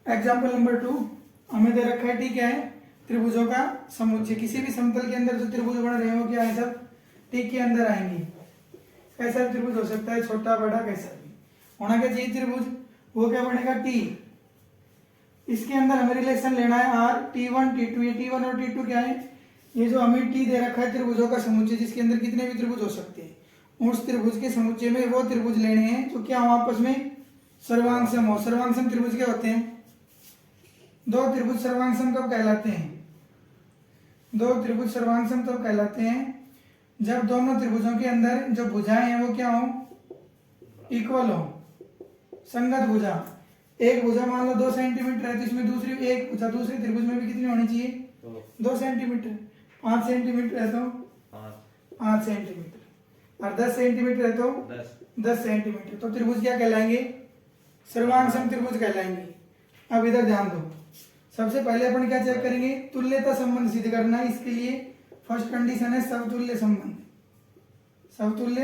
Example number 2, हमें दे रखा है टी क्या है, त्रिभुजों का समुच्चय। किसी भी समतल के अंदर जो त्रिभुज बन रहे हो क्या है, सब टी के अंदर आएंगे। कैसा भी त्रिभुज हो सकता है, छोटा बड़ा कैसा भी होना क्या चाहिए त्रिभुज, वो क्या बनेगा टी। इसके अंदर हमें रिलेशन लेना है आर, T1 T2। ये T1 और T2 क्या है, ये जो हमें टी दे रखा है त्रिभुजों का समुच्चय, जिसके अंदर कितने भी त्रिभुज हो सकते हैं। उस त्रिभुज के समुच्चय में वो त्रिभुज लेने हैं जो क्या हो आपस में सर्वांगसम हो। सर्वांगसम त्रिभुज क्या होते हैं, दो त्रिभुज सर्वांगसम कब कहलाते हैं, दो त्रिभुज सर्वांगसम तब कहलाते हैं जब दोनों त्रिभुजों के अंदर जो भुजाएं हैं वो क्या हो, इक्वल हो, संगत भुजा। एक भुजा मान लो 2 सेंटीमीटर है, तो इसमें दूसरी एक भुजा दूसरे त्रिभुज में भी कितनी होनी चाहिए, 2 सेंटीमीटर। 5 सेंटीमीटर है तो 5 सेंटीमीटर, और 10 सेंटीमीटर है तो 10 सेंटीमीटर। तो त्रिभुज क्या कहलाएंगे, सर्वांगसम त्रिभुज कहलाएंगे। अब इधर ध्यान दो, सबसे पहले अपन क्या चेक करेंगे, तुल्यता संबंध सिद्ध करना है। इसके लिए फर्स्ट कंडीशन है समतुल्य संबंध। समतुल्य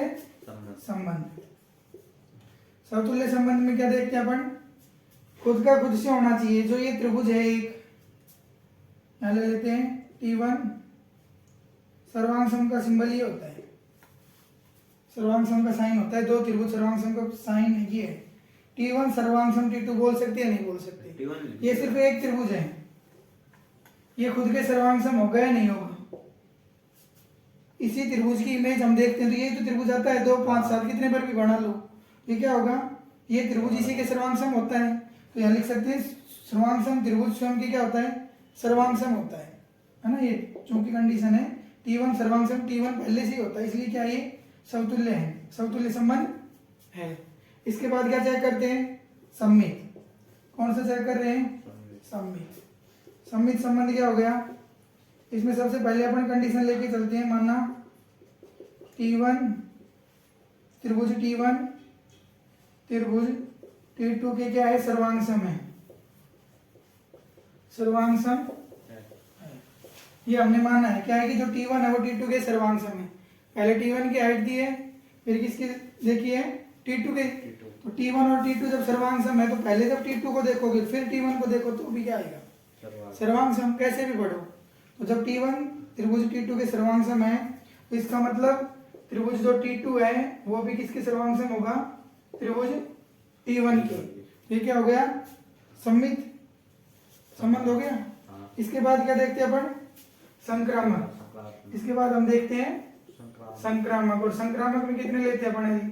संबंध, समतुल्य संबंध में क्या देखते हैं अपन, खुद का खुद से होना चाहिए। जो ये त्रिभुज है एक, यहां ले लेते हैं T1, सर्वांगसम का सिंबल ये होता है, सर्वांगसम का साइन होता है। दो त्रिभुज सर्वांगसम का साइन ये है। T1 सर्वांगसम T2 बोल सकते हैं नहीं बोल सकते, ये सिर्फ एक त्रिभुज है, ये खुद के सर्वांगसम होगा या नहीं होगा। इसी त्रिभुज की इमेज हम देखते हैं तो ये जो त्रिभुज आता है 2 5 7 कितने पर भी बना लो, ये क्या होगा, ये त्रिभुज इसी के सर्वांगसम होता है। तो यहाँ लिख सकते हैं सर्वांगसम त्रिभुज स्वयं की क्या होता है, सर्वांगसम होता है ना। ये चूंकि कंडीशन है T1 सर्वांगसम, T1 पहले से ही होता है, इसलिए क्या ये समतुल्य है, समतुल्य संबंध है। इसके बाद क्या चेक करते हैं, सम्मित। कौन सा चेक कर रहे हैं, सम्मित। सम्मित संबंध क्या हो गया, इसमें सबसे पहले अपन कंडीशन लेके चलते हैं। मानना T1 त्रिभुज T1 त्रिभुज T2 के क्या है, सर्वांगसम है, सर्वांगसम ये हमने माना है। क्या है कि जो T1 है वो T2 के सर्वांगसम है। पहले T1 की हाइट दी है, फिर किसकी देखिए T2 के। तो T1 और T2 जब सर्वांगसम है तो पहले जब T2 को देखोगे फिर T1 को देखो तो भी क्या आएगा, सर्वांगसम। कैसे भी पढ़ो, तो जब T1 त्रिभुज T2 के सर्वांगसम है तो इसका मतलब त्रिभुज जो T2 है वो भी किसके सर्वांगसम होगा, त्रिभुज T1 के। ये क्या हो गया, सम्मित संबंध हो गया। इसके बाद क्या देखते हैं अपन, संक्रामक। इसके बाद हम देखते हैं संक्रामक। और संक्रामक में कितने लेते हैं अपन,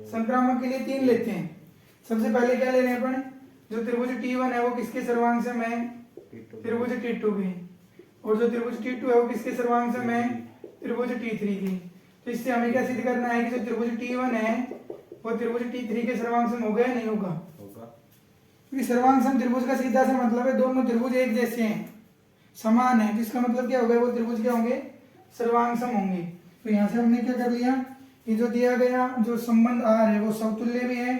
संक्रामक के लिए 3 लेते हैं। सबसे पहले क्या ले रहे हैं अपन, जो त्रिभुज T1 है वो किसके सर्वांगसम है, त्रिभुज T2 के। और जो त्रिभुज T2 है वो किसके सर्वांगसम है, त्रिभुज T3 के। तो इससे हमें क्या सिद्ध करना है कि जो त्रिभुज T1 है वो त्रिभुज T3 के सर्वांगसम हो गया नहीं होगा। क्योंकि सर्वांगसम त्रिभुज का सीधा सा मतलब है दोनों त्रिभुज एक जैसे हैं, समान है, जिसका मतलब क्या होगा, वो त्रिभुज क्या होंगे, सर्वांगसम होंगे। तो यहाँ से हमने क्या कर लिया, ये जो दिया गया जो संबंध आर है वो समतुल्य भी है,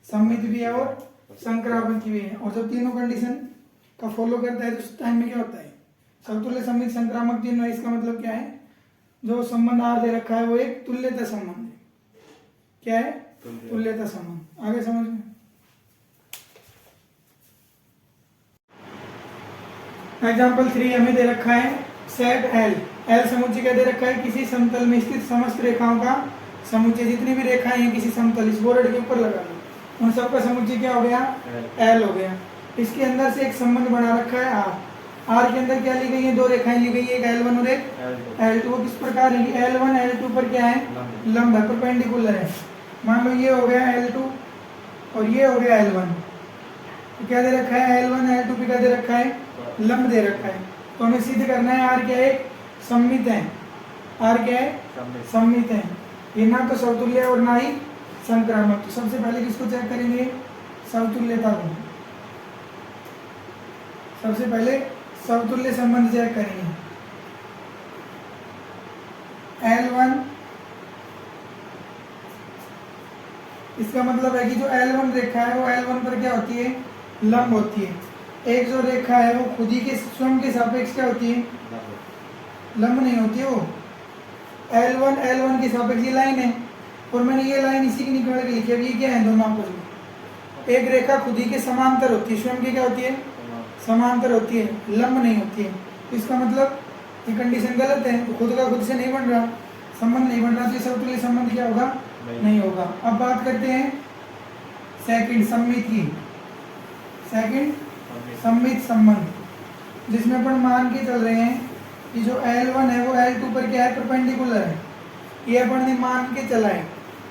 सम्मित भी है और संक्रामक भी है। और जब तीनों कंडीशन का फॉलो करता है तो उस टाइम में क्या होता है, समतुल्य सम्मित संक्रामक तीनों है। इसका मतलब क्या है, जो संबंध आर दे रखा है वो एक तुल्यता संबंध है। क्या है, तुल्यता संबंध। आगे समझ में। एग्जाम्पल 3 हमें दे रखा है सेट एल। एल समुच्चय क्या दे रखा है, किसी समतल में स्थित समस्त रेखाओं का समुच्चय। जितनी भी रेखाएं हैं किसी समतल, इस बोर्ड के ऊपर लगा लो, उन सबका समुच्चय क्या हो गया, एल हो गया। इसके अंदर से एक संबंध बना रखा है आर। आर के अंदर क्या ली गई है, 2 रेखाएं ली गई है, एक L1 और एक L2। वो किस प्रकार है, L1 L2 पर क्या है, लंब है, परपेंडिकुलर है। मान लो ये हो गया L2 और ये हो गया L1। तो क्या दे रखा है, L1 L2 पे क्या दे रखा है, लंब दे रखा है। तो हमें सिद्ध करना है आर क्या है, सम्मित है। आर क्या है, सम्मित है। ये ना तो समतुल्य और ना ही संक्रामक। तो सबसे पहले किसको चेक करेंगे, समतुल्यता को। सबसे पहले समतुल्य संबंध चेक करेंगे। L1 इसका मतलब है कि जो L1 रेखा है वो L1 पर क्या होती है, लंब होती है। एक जो रेखा है वो खुद ही के स्वयं के सापेक्ष क्या होती है, लंब नहीं होती है। वो L1 के सापेक्ष ये लाइन है और मैंने ये लाइन इसी की निकाल के लिखी है। ये क्या है, दोनों आपस में एक रेखा खुद ही के समांतर होती है, स्वयं की क्या होती है, समांतर होती है, लंब नहीं होती है। तो इसका मतलब ये कंडीशन गलत है, तो खुद का खुद से नहीं बन रहा, संबंध नहीं बन रहा, तो ये समतुल्य संबंध क्या होगा, नहीं होगा। अब बात करते हैं सेकंड सममित की। सेकंड सममित संबंध, जिसमें अपन मान के चल रहे हैं कि जो L1 है वो L2 पर क्या है, परपेंडिकुलर है। ये अपन ने मान के चला है,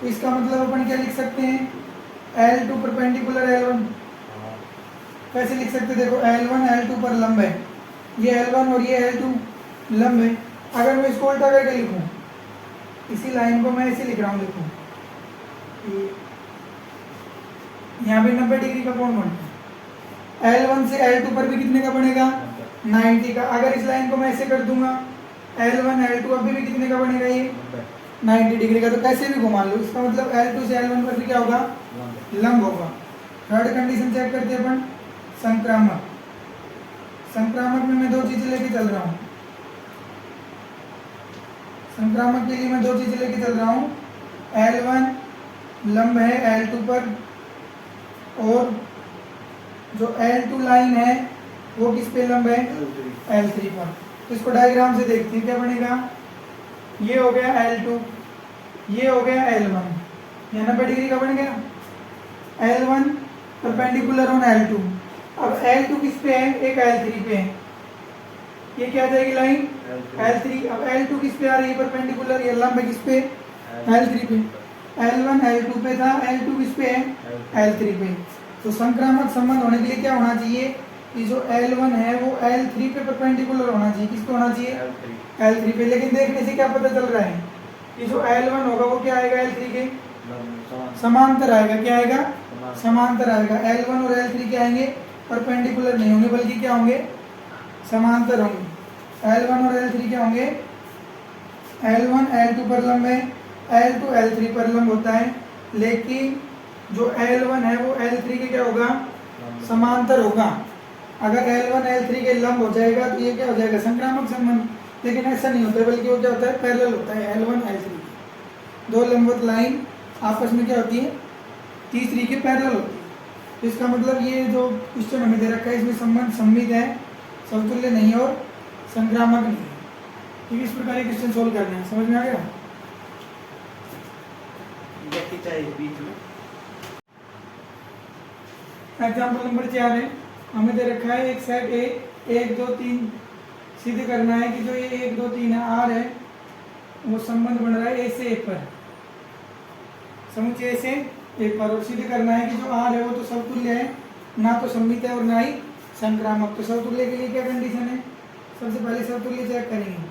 तो इसका मतलब अपन क्या लिख सकते हैं, L2 परपेंडिकुलर L1। कैसे लिख सकते हैं, देखो L1 L2 पर लंब है, ये L1 और ये L2 लंब है। अगर मैं इसको उल्टा करके लिखूं, इसी लाइन को मैं ऐसे लिख रहा हूँ, देखो यहाँ पे 90 डिग्री का कोण बनता है। L1 से L2 पर भी कितने का बनेगा, 90 का। अगर इस लाइन को मैं ऐसे कर दूंगा, L1 L2 अभी भी कितने का बनेगा, ये 90 डिग्री का। तो कैसे भी घुमा लो, इसका मतलब L2 से L1 पर भी क्या होगा, लंब होगा। थर्ड कंडीशन चेक करते हैं अपन, संक्रामक। संक्रामक में मैं दो चीजें लेके चल रहा हूँ, संक्रामक के लिए मैं दो चीजें लेके चल रहा हूँ, L1 लंब है L2 पर, और जो L2 लाइन है वो किस पे लंब है, L3 पर। तो इसको डायग्राम से देखते हैं, क्या बनेगा, ये हो गया L2, ये हो गया L1, यहाँ 90 डिग्री का बन गया। L1 परपेंडिकुलर ऑन L2, अब L2 किस पे है, एक L3 पे है, ये क्या आ जाएगी लाइन, L3। अब L2 किस पे आ रही है, परपेंडिकुलर, ये लंब है किस पे, L3 पे। L1 L2 पे था, L2 किस पे है, L3 पे। तो संक्रामक संबंध होने के लिए क्या होना चाहिए, कि जो L1 है वो L3 पे परपेंडिकुलर होना चाहिए, किस पे होना चाहिए, L3 पे। लेकिन देखने से क्या पता चल रहा है कि जो L1 होगा वो क्या आएगा, L3 के समांतर आएगा, क्या आएगा, समांतर आएगा। L1 और L3 क्या आएंगे, परपेंडिकुलर नहीं होंगे, बल्कि क्या होंगे, समांतर होंगे। L1 और L3 क्या होंगे, L1 L2 पर लंब है, L2 L3 पर लंब होता है, लेकिन जो L1 है वो L3 के क्या होगा, समांतर होगा। अगर L1 L3 के लंब हो जाएगा तो ये क्या हो जाएगा, संक्रामक संबंध। लेकिन ऐसा नहीं होता है, बल्कि वो क्या होता है, पैरेलल होता है। L1 L3 दो लंबवत लाइन आपस में क्या होती है, तीसरी के पैरेलल होती है। तो इसका मतलब ये जो क्वेश्चन हमें दे रखा है, इसमें संबंध सममित है, समतुल्य नहीं और संक्रामक नहीं है। ठीक है, इस प्रकार के क्वेश्चन सोल्व करना है। समझ में आ गया, बीच में एग्जाम्पल नंबर 4 है, हमें दे रखा है एक सेट ए 1 2 3 सिद्ध करना है कि जो ये 1 2 3 है, आर है, वो संबंध बन रहा है ए से ए पर, समुच्चय से ए पर। और सिद्ध करना है कि जो आर है वो तो समतुल्य है, ना तो सममित है और ना ही संक्रामक। तो समतुल्य के लिए क्या कंडीशन है, सबसे पहले समतुल्य चेक करेंगे।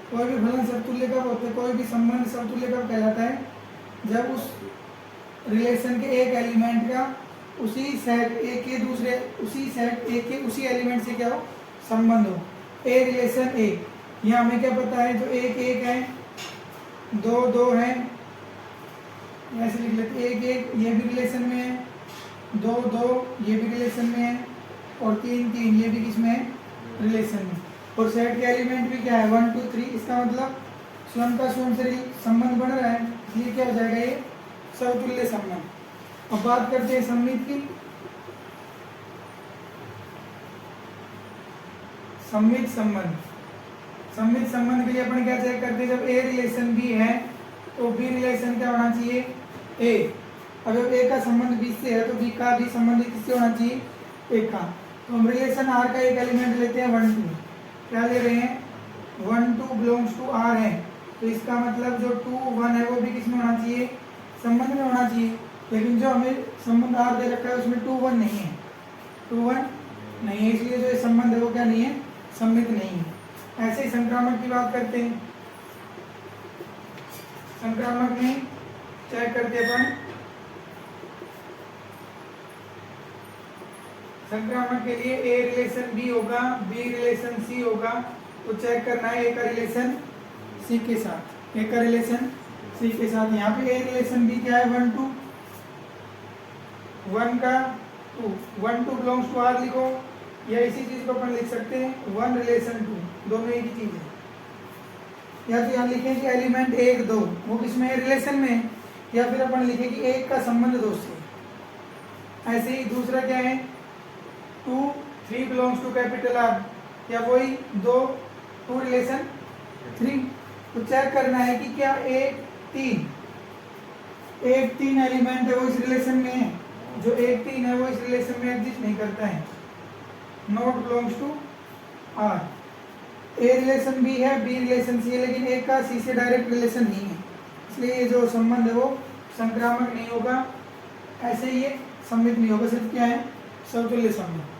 कोई भी फलन समतुल्य कब होता है, कोई भी संबंध समतुल्य कब कहलाता है, जब उस रिलेशन के एक एलिमेंट का उसी सेट ए के दूसरे, उसी सेट ए के उसी एलिमेंट से क्या हो, संबंध हो। ए रिलेशन ए, यहाँ हमें क्या पता है, जो एक एक है, दो दो है, ऐसे लिख लेते, एक एक ये भी रिलेशन में है, दो दो ये भी रिलेशन में है, और तीन तीन ये भी किसमें है, रिलेशन में। और सेट के एलिमेंट भी क्या है, 1 2 3। इसका मतलब स्वयं का स्वयं से संबंध बन रहा है, इसलिए क्या हो जाएगा, ये समतुल्य संबंध। अब बात करते हैं सममित की। सममित संबंध, सममित संबंध के लिए अपन क्या चेक करते हैं, जब ए रिलेशन बी है तो बी रिलेशन क्या होना चाहिए, ए। अब जब ए का संबंध बी से है तो बी का भी संबंध किससे होना चाहिए, ए का। तो हम रिलेशन आर का एक एलिमेंट लेते हैं 1 2, क्या ले रहे हैं, 1 2 बिलोंग्स टू आर है, तो इसका मतलब जो 2 1 है वो भी किसमें होना चाहिए, संबंध में होना चाहिए। लेकिन जो हमें संबंध आर दे रखा है उसमें 2 1 नहीं है, 2 1 नहीं है, इसलिए जो संबंध है वो क्या नहीं है, सममित नहीं है। ऐसे ही संक्रामक की बात करते हैं। संक्रामक में चेक करते अपन, संक्रामक के लिए ए रिलेशन बी होगा, बी रिलेशन सी होगा, तो चेक करना है ए का रिलेशन सी के साथ, ए का रिलेशन सी के साथ। यहाँ पे ए रिलेशन बी क्या है, 1 2 1 का 2, 1 2 बिलोंग्स टू आर लिखो, या इसी चीज को अपन लिख सकते हैं 1 रिलेशन 2, दोनों एक ही चीज है। या तो यहाँ लिखें कि एलिमेंट 1 2 वो किसमें है, रिलेशन में, या फिर अपन लिखें कि एक का संबंध 2 से। ऐसे ही दूसरा क्या है 2 3 बिलोंग्स टू कैपिटल आर, या वही दो 2 रिलेशन 3। तो चेक करना है कि क्या एक 3 एलिमेंट है वो इस रिलेशन में है, जो एक 3 है वो इस रिलेशन में एग्जिस्ट नहीं करता है, not belongs to R. A relation B है, बी रिलेशन सी है, लेकिन ए का सी से डायरेक्ट रिलेशन नहीं है, इसलिए ये जो संबंध है वो संक्रामक नहीं होगा, ऐसे ये सम्मित नहीं होगा, सिर्फ क्या है समतुल्य संबंध।